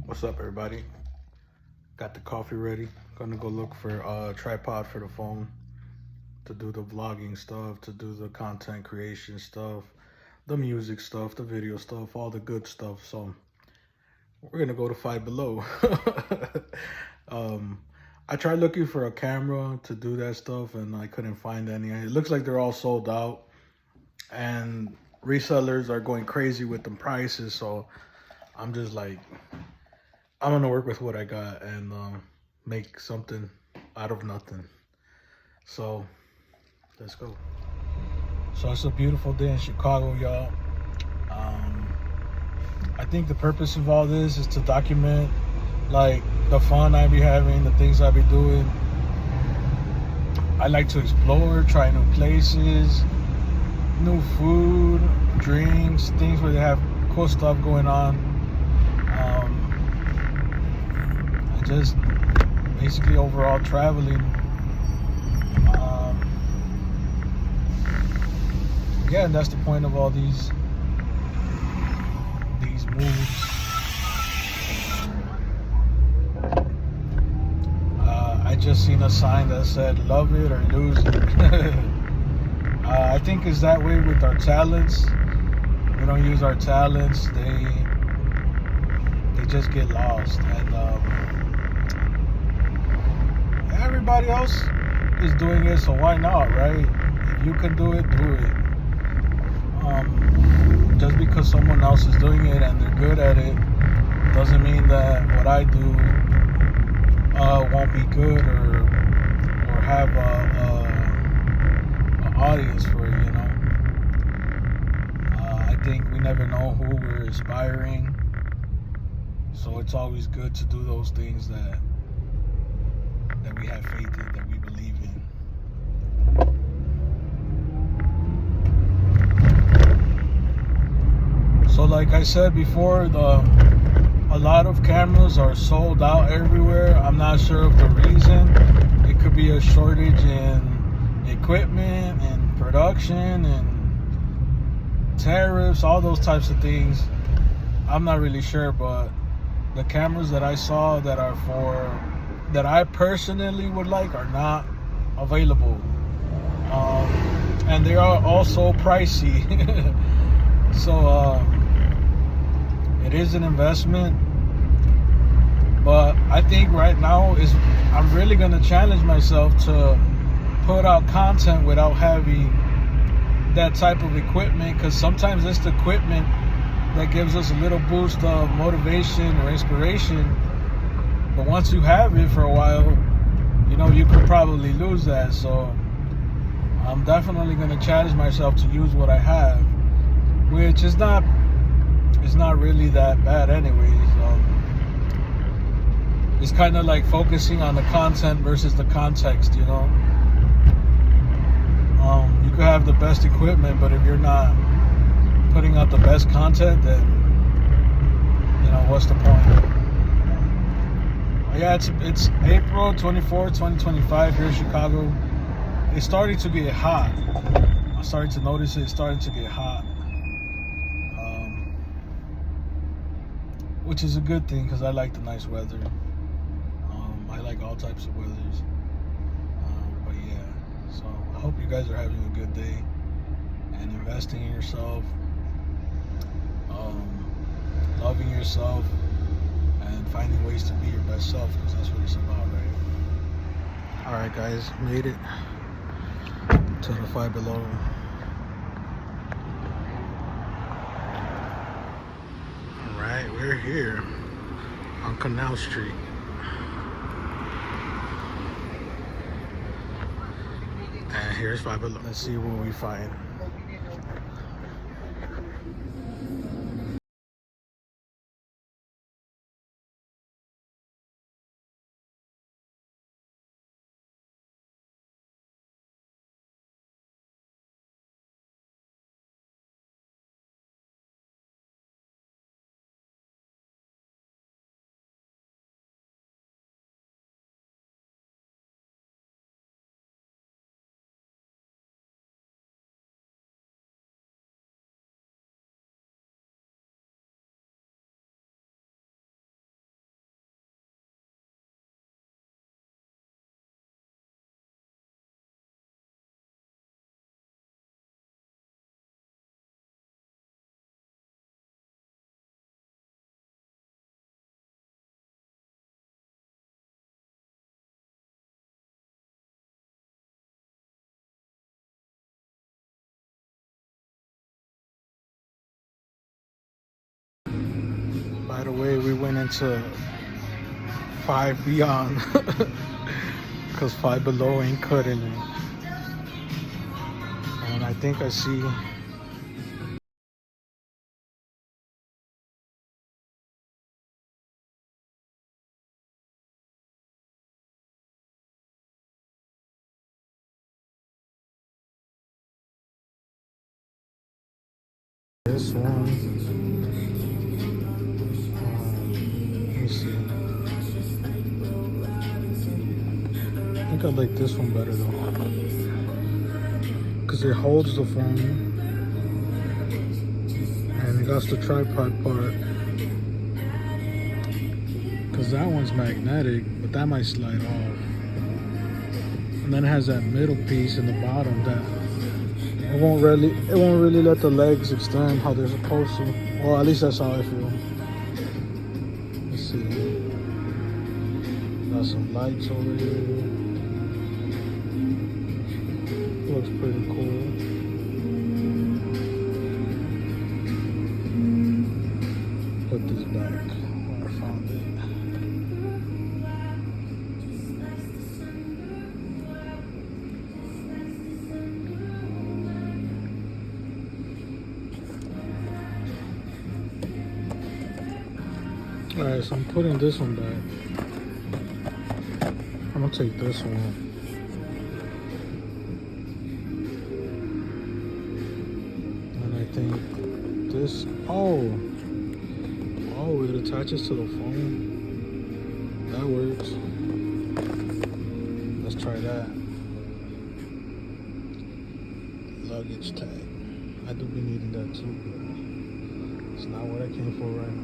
What's up, everybody? Got the coffee ready. Gonna go look for a tripod for the phone to do the vlogging stuff, to do the content creation stuff, the music stuff, the video stuff, all the good stuff. So we're gonna go to Five Below. um, I tried looking for a camera to do that stuff, and I couldn't find any. It looks like they're all sold out, and resellers are going crazy with the prices. So I'm just like, I'm gonna work with what I got and make something out of nothing. So let's go. So it's a beautiful day in Chicago, y'all. Um, I think the purpose of all this is to document like the fun I be having, the things I be doing. I like to explore, try new places, new food, drinks, things where they have cool stuff going on. And just basically overall traveling. Yeah, and that's the point of all these moves. I just seen a sign that said "Love it or lose it." I think it's that way with our talents. We don't use our talents; they just get lost, and everybody else is doing it, so why not, right? If you can do it, do it. Just because someone else is doing it and they're good at it doesn't mean that what I do won't be good or have a audience for it. I think we never know who we're inspiring, so it's always good to do those things that we have faith in, that we believe in. So like I said before, a lot of cameras are sold out everywhere. I'm not sure of the reason. It could be a shortage in equipment and production and tariffs, all those types of things. I'm not really sure, but the cameras that I saw that I personally would like are not available. And they are also pricey. So it is an investment, but I think right now I'm really gonna challenge myself to put out content without having that type of equipment, because sometimes it's the equipment that gives us a little boost of motivation or inspiration, but once you have it for a while, you could probably lose that. So I'm definitely gonna challenge myself to use what I have, which is not really that bad anyways. It's kind of like focusing on the content versus the context. You could have the best equipment, but if you're not putting out the best content, then what's the point? Yeah, it's April 24th, 2025 here in Chicago. It's starting to get hot. I'm starting to notice it's starting to get hot. Which is a good thing, because I like the nice weather. I like all types of weathers. But yeah, so I hope you guys are having a good day and investing in yourself, loving yourself, and finding ways to be your best self, because that's what it's about, right? All right, guys, made it to the Five Below. All right, we're here on Canal Street. And here's Five Below. Let's see what we find. Right away we went into 5 beyond because 5 below ain't cutting it. And I think I see this one. Let me see. I think I like this one better though, because it holds the phone and it got the tripod part. Because that one's magnetic, but that might slide off. And then it has that middle piece in the bottom that it won't really let the legs extend how they're supposed to. Well, at least that's how I feel. Let's see. Got some lights over here. Looks pretty cool. Put this back where I found it. Alright, so I'm putting this one back. I'm gonna take this one. And I think this, oh, it attaches to the phone. That works. Let's try that. Luggage tag. I do be needing that too, but it's not what I came for right now.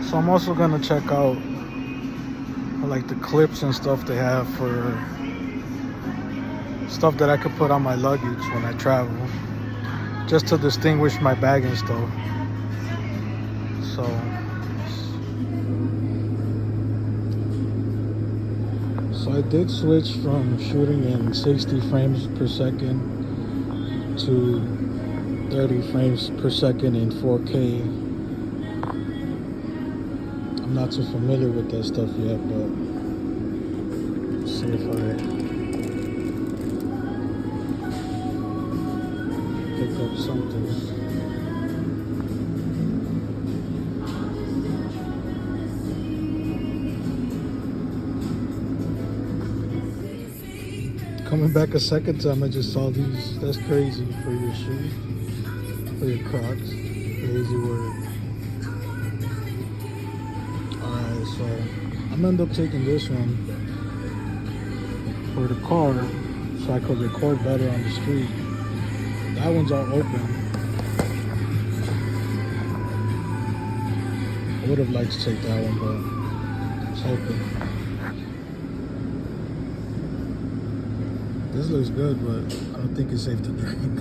So I'm also gonna check out like the clips and stuff they have for stuff that I could put on my luggage when I travel, just to distinguish my bag and stuff. So I did switch from shooting in 60 frames per second to 30 frames per second in 4K. I'm not too familiar with that stuff yet, but let's see if I pick up something. Coming back a second time, I just saw these. That's crazy for your shoes, for your Crocs. Crazy word. Alright, so I'm gonna end up taking this one for the car so I could record better on the street. That one's all open. I would have liked to take that one, but it's open. This looks good, but I don't think it's safe to drink.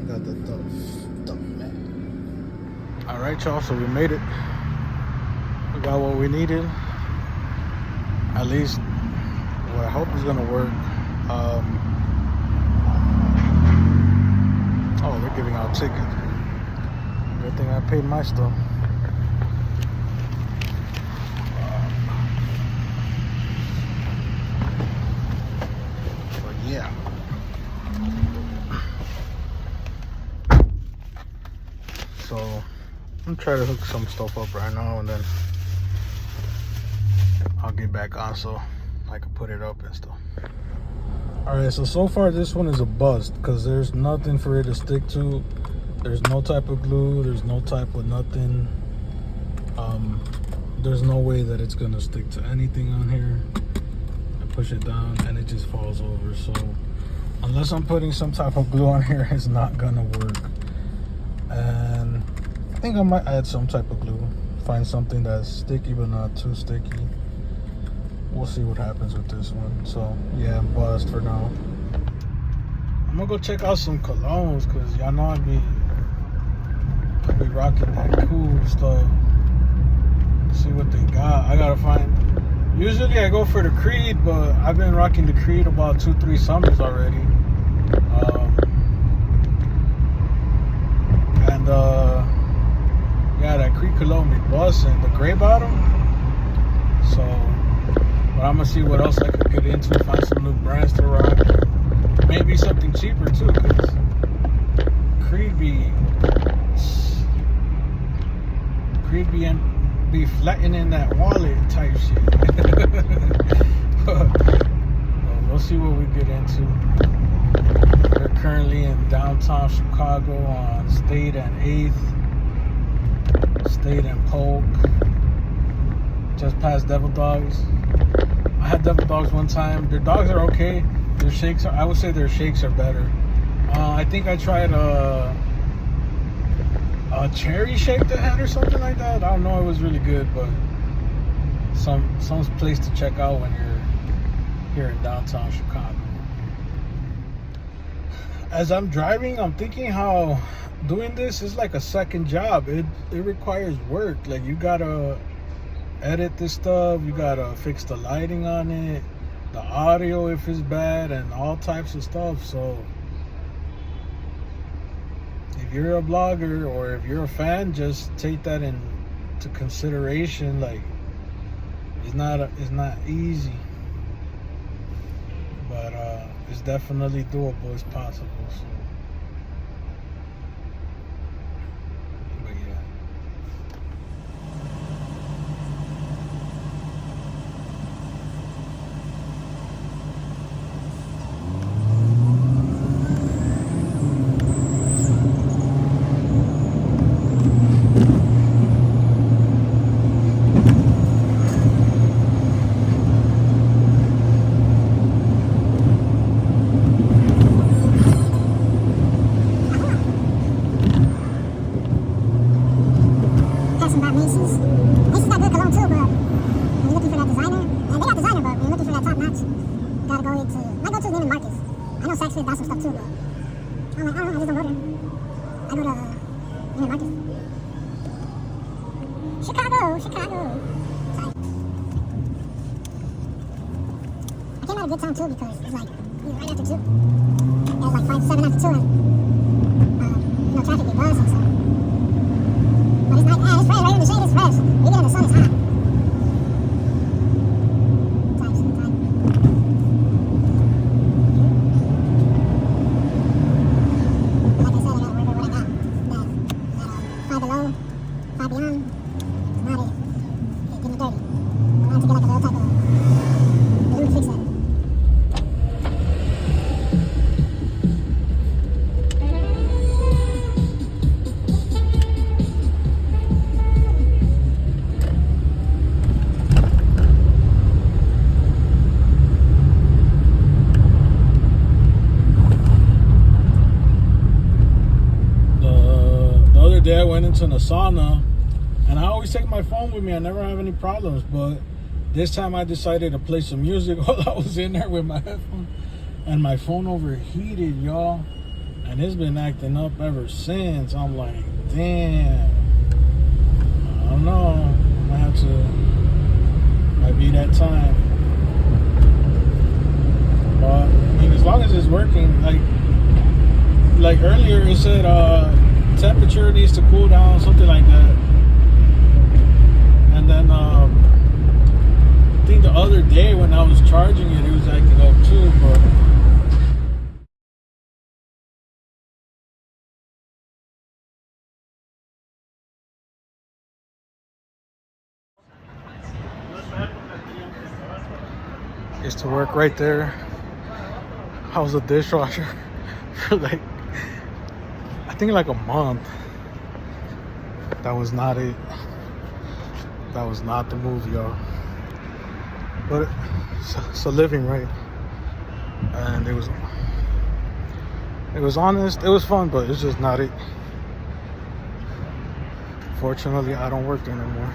Got the tough man. Alright, y'all, so we made it. We got what we needed. At least what I hope is gonna work. Oh, they're giving out tickets. Good thing I paid my stuff. But yeah. So I'm trying to hook some stuff up right now, and then I'll get back on so I can put it up and stuff. Alright, so far this one is a bust because there's nothing for it to stick to. There's no type of glue, there's no type of nothing. There's no way that it's gonna stick to anything on here. I push it down and it just falls over. So unless I'm putting some type of glue on here, it's not gonna work. And I think I might add some type of glue. Find something that's sticky but not too sticky. We'll see what happens with this one. So yeah, bust for now. I'm gonna go check out some colognes because y'all know I'll be rocking that cool stuff. See what they got. I gotta find. Usually I go for the Creed, but I've been rocking the Creed about 2-3 summers already. And yeah, that Creed Cologne be bussin'. The gray bottom. So, but I'm gonna see what else I could get into. Find some new brands to rock. Maybe something cheaper too, cause Creed be flattening that wallet type shit. We'll see what we get into. We're currently in downtown Chicago on State and 8th, State and Polk, just past Devil Dogs. I had Devil Dogs one time. Their dogs are okay. Their shakes are, I would say their shakes are better. I think I tried a cherry shake they had or something like that. I don't know, it was really good, but some place to check out when you're here in downtown Chicago. As I'm driving, I'm thinking how doing this is like a second job. It requires work. Like, you gotta edit this stuff, you gotta fix the lighting on it, the audio if it's bad, and all types of stuff. So if you're a blogger or if you're a fan, just take that into consideration. Like, it's not easy, but it's definitely doable. It's possible. So, but yeah. Good time too, because it's like right after 2. It was like 7 after 2, and traffic be buzzing. So, but it's like, it's fresh right in the shade. It's fresh. You get in the sun, it's hot. Tight. Like I said, I gotta work with what I got. That 5 below, 5 beyond. It's not it. It get me dirty. I wanted to get like a little type of blue fix that. Day I went into the sauna, and I always take my phone with me. I never have any problems, but this time I decided to play some music while I was in there with my headphones, and my phone overheated, y'all, and it's been acting up ever since. I'm like, damn, I don't know, might be that time. But I mean, as long as it's working, like earlier it said temperature needs to cool down, something like that. And then I think the other day when I was charging it was acting up too, but used to work right there. I was a dishwasher for I think like a month. That was not it. That was not the move, y'all. But it's a living, right? And it was honest. It was fun, but it's just not it. Fortunately, I don't work there anymore.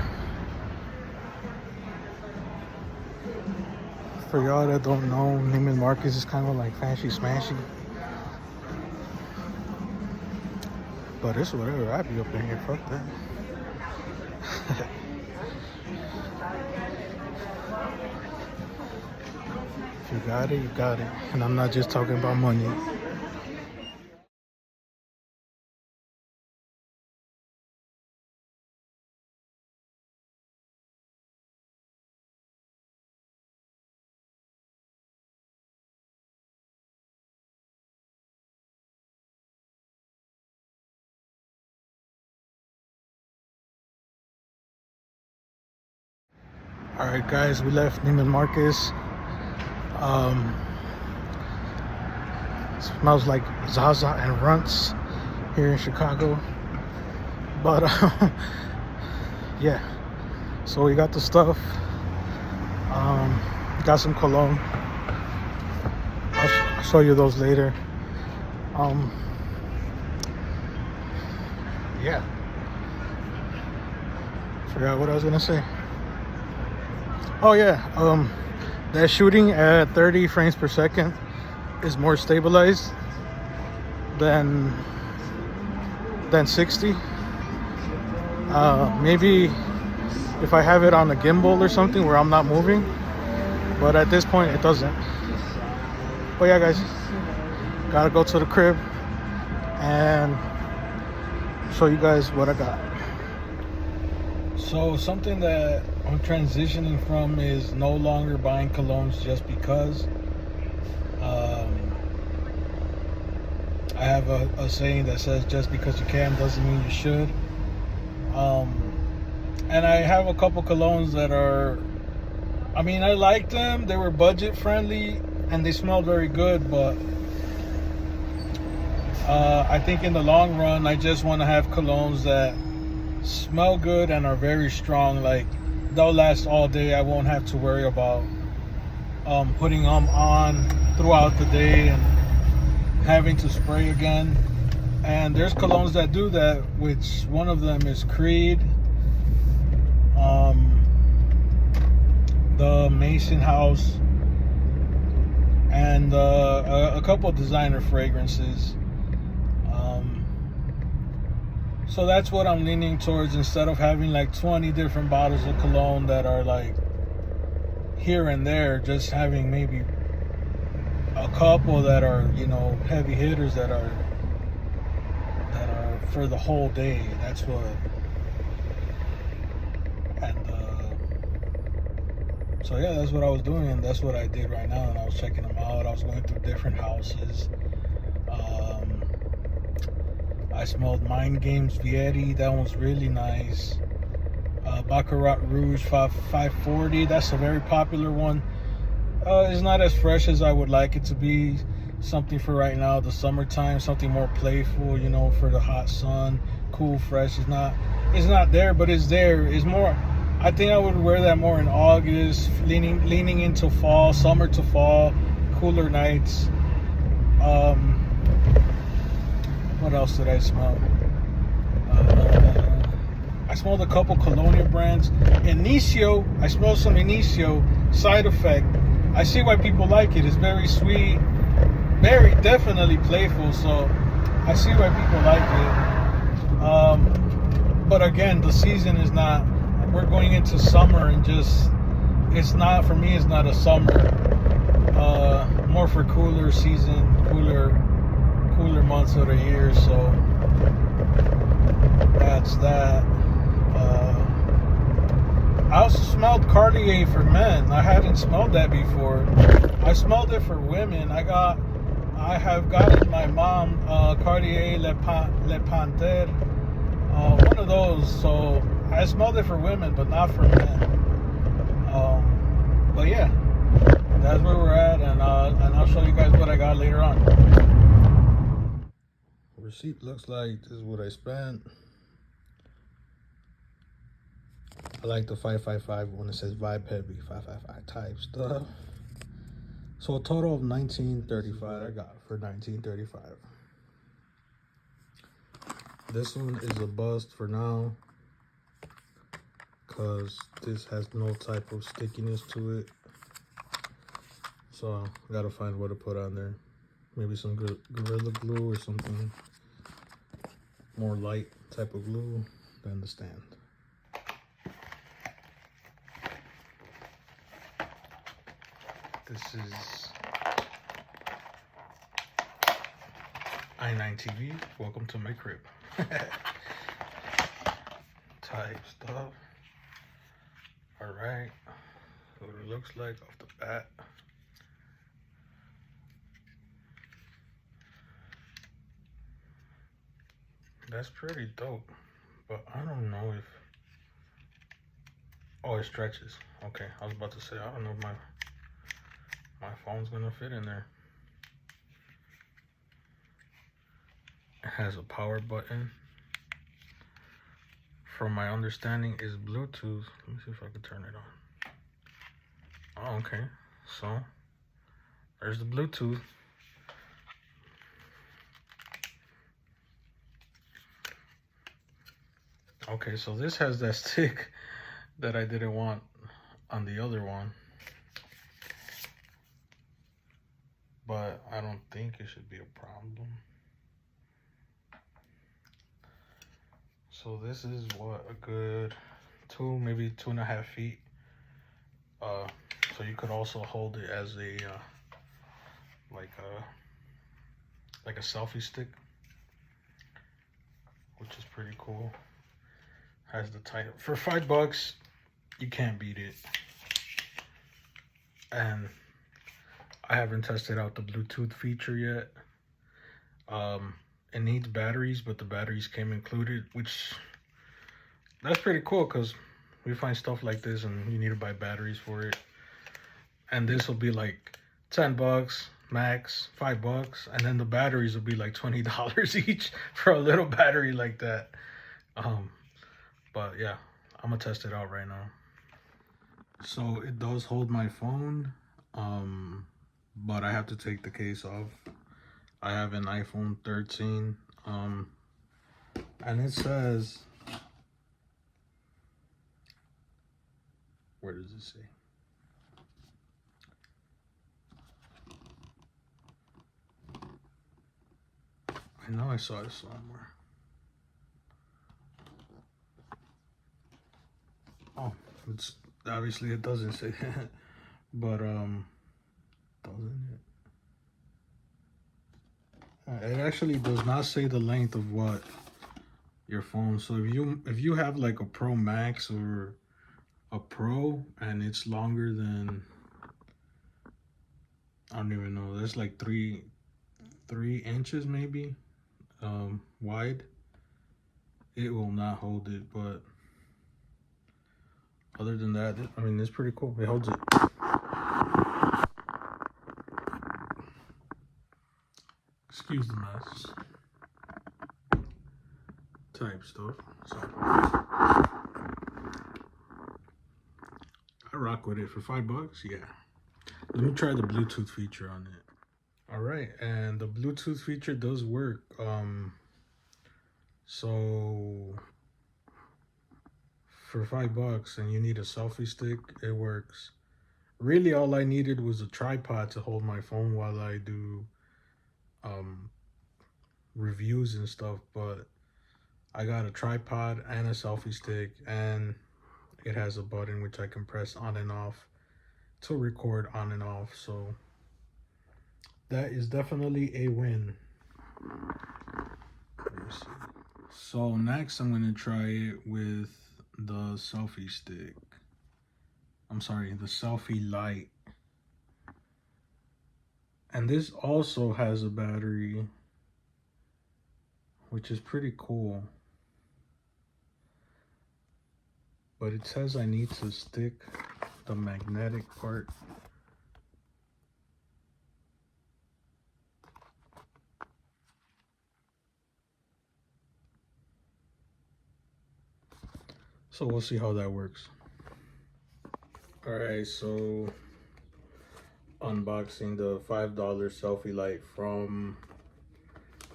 For y'all that don't know, Neiman Marcus is kind of like fancy smashy. But it's whatever. I'd be up in here. Fuck that. If you got it, you got it. And I'm not just talking about money. All right, guys, we left Neiman Marcus. Smells like Zaza and Runts here in Chicago. But yeah, so we got the stuff. Got some cologne. I'll show you those later. Yeah, forgot what I was gonna say. Oh yeah, that shooting at 30 frames per second is more stabilized than 60. Maybe if I have it on a gimbal or something where I'm not moving, but at this point it doesn't. But yeah, guys, gotta go to the crib and show you guys what I got. So something that I'm transitioning from is no longer buying colognes just because. I have a saying that says just because you can doesn't mean you should. And I have a couple colognes that are, I mean, I like them. They were budget friendly and they smelled very good, but I think in the long run, I just want to have colognes that smell good and are very strong. Like, they'll last all day. I won't have to worry about putting them on throughout the day and having to spray again. And there's colognes that do that, which one of them is Creed, the Mason House, and a couple of designer fragrances. So that's what I'm leaning towards, instead of having like 20 different bottles of cologne that are like here and there, just having maybe a couple that are, you know, heavy hitters that are for the whole day. That's what. And so yeah, that's what I was doing, and that's what I did right now. And I was checking them out. I was going through different houses. I smelled Mind Games Vietti. That one's really nice. Baccarat Rouge 540. That's a very popular one. It's not as fresh as I would like it to be. Something for right now, the summertime, something more playful, you know, for the hot sun, cool, fresh. It's not there, but it's there. It's more, I think I would wear that more in August, leaning into fall, summer to fall, cooler nights. What else did I smell? I smelled a couple Colonia brands. Inicio, I smelled some Inicio. Side Effect. I see why people like it. It's very sweet, very definitely playful. So I see why people like it. But again, the season is not. We're going into summer, and just it's not for me. It's not a summer. More for cooler season, cooler months of the year. So that's that. I also smelled Cartier for men. I hadn't smelled that before. I smelled it for women. I have gotten my mom Cartier Le Panthère, one of those. So I smelled it for women, but not for men. But yeah, that's where we're at, and I'll show you guys what I got later on. Receipt looks like this is what I spent. I like the 555 when it says vibe heavy, 555 type stuff. So a total of $19.35 I got for $19.35. This one is a bust for now, because this has no type of stickiness to it. So I gotta find what to put on there. Maybe some Gorilla Glue or something more light type of glue than the stand. This is I9 TV. Welcome to my crib. Type stuff. Alright. What it looks like off the bat. That's pretty dope. But I don't know if... Oh, it stretches. Okay, I was about to say, I don't know if my phone's gonna fit in there. It has a power button. From my understanding, is Bluetooth. Let me see if I can turn it on. Oh, okay. So there's the Bluetooth. Okay, so this has that stick that I didn't want on the other one. But I don't think it should be a problem. So this is what, a good maybe 2.5 feet. So you could also hold it as a like a selfie stick, which is pretty cool. Has the title for $5. You can't beat it. And I haven't tested out the Bluetooth feature yet. It needs batteries, but the batteries came included, which that's pretty cool because we find stuff like this and you need to buy batteries for it. And this will be like $10 max, $5, and then the batteries will be like $20 each for a little battery like that. But yeah, I'm gonna test it out right now. So it does hold my phone, but I have to take the case off. I have an iPhone 13, and it says, where does it say? I know I saw it somewhere. Oh, it's obviously it doesn't say that, but doesn't it? It actually does not say the length of what your phone. So if you have like a Pro Max or a Pro and it's longer than, I don't even know, that's like three inches maybe wide, it will not hold it. But other than that, I mean, it's pretty cool. It holds it. Excuse the mess. Type stuff. So I rock with it for $5. Yeah. Let me try the Bluetooth feature on it. All right, and the Bluetooth feature does work. So for $5 and you need a selfie stick, it works. Really, all I needed was a tripod to hold my phone while I do reviews and stuff, but I got a tripod and a selfie stick, and it has a button which I can press on and off to record on and off. So that is definitely a win. Let me see. So next I'm going to try it with the selfie stick. I'm sorry, the selfie light. And this also has a battery, which is pretty cool. But it says I need to stick the magnetic part. So we'll see how that works. All right, so unboxing the $5 selfie light from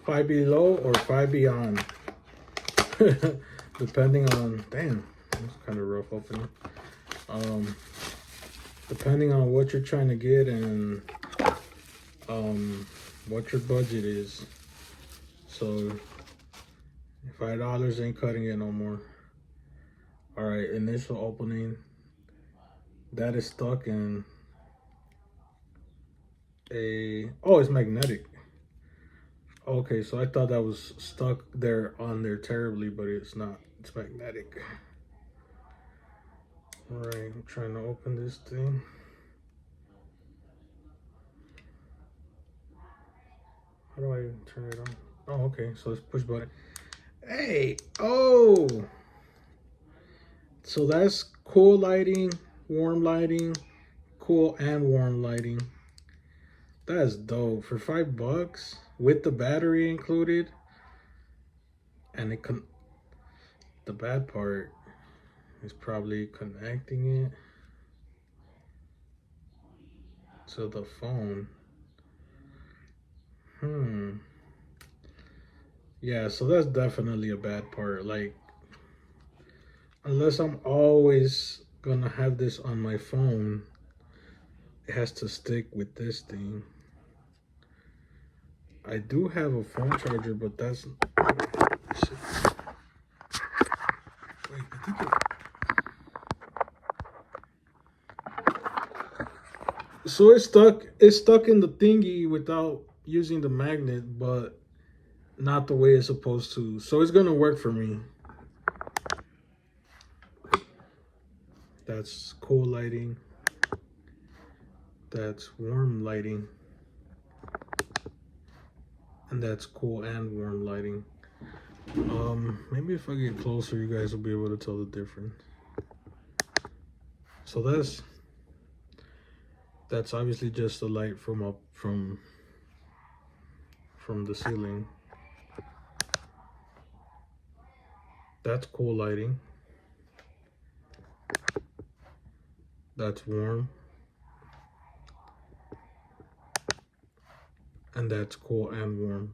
Five Below or Five Beyond, depending on, damn, that's kind of rough opening. Depending on what you're trying to get and what your budget is. So $5 ain't cutting it no more. All right, initial opening. That is stuck, and oh, it's magnetic. Okay, so I thought that was stuck there on there terribly, but it's not. It's magnetic. All right, I'm trying to open this thing. How do I turn it on? Oh, okay, so let's push button. Hey, oh, so that's cool lighting, warm lighting, cool and warm lighting. That's dope for $5 with the battery included. And the bad part is probably connecting it to the phone. Yeah, so that's definitely a bad part. Like, unless I'm always gonna have this on my phone, it has to stick with this thing. I do have a phone charger, but that's shit. Wait, I think so it's stuck in the thingy without using the magnet, but not the way it's supposed to. So it's gonna work for me. That's cool lighting. That's warm lighting. And that's cool and warm lighting. Maybe if I get closer, you guys will be able to tell the difference. So that's obviously just a light from up from the ceiling. That's cool lighting. That's warm. And that's cool and warm.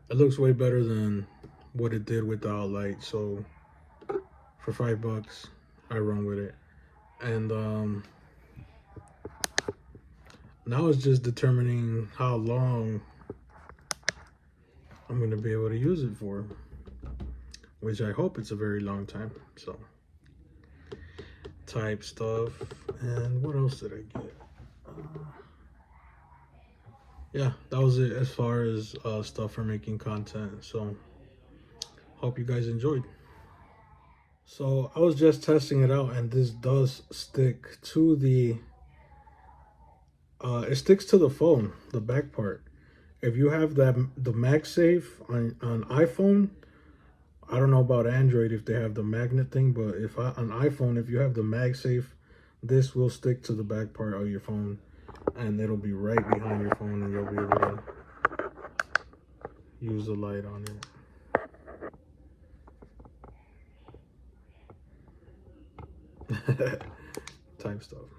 It looks way better than what it did without light. So for $5, I run with it. And now it's just determining how long I'm gonna be able to use it for, which I hope it's a very long time. So type stuff. And what else did I get? Yeah, that was it as far as stuff for making content. So hope you guys enjoyed. So I was just testing it out, and this does stick to the it sticks to the phone, the back part. If you have the MagSafe on iPhone, I don't know about Android if they have the magnet thing, but on iPhone, if you have the MagSafe, this will stick to the back part of your phone, and it'll be right behind your phone, and you'll be able to use the light on it. Type stuff.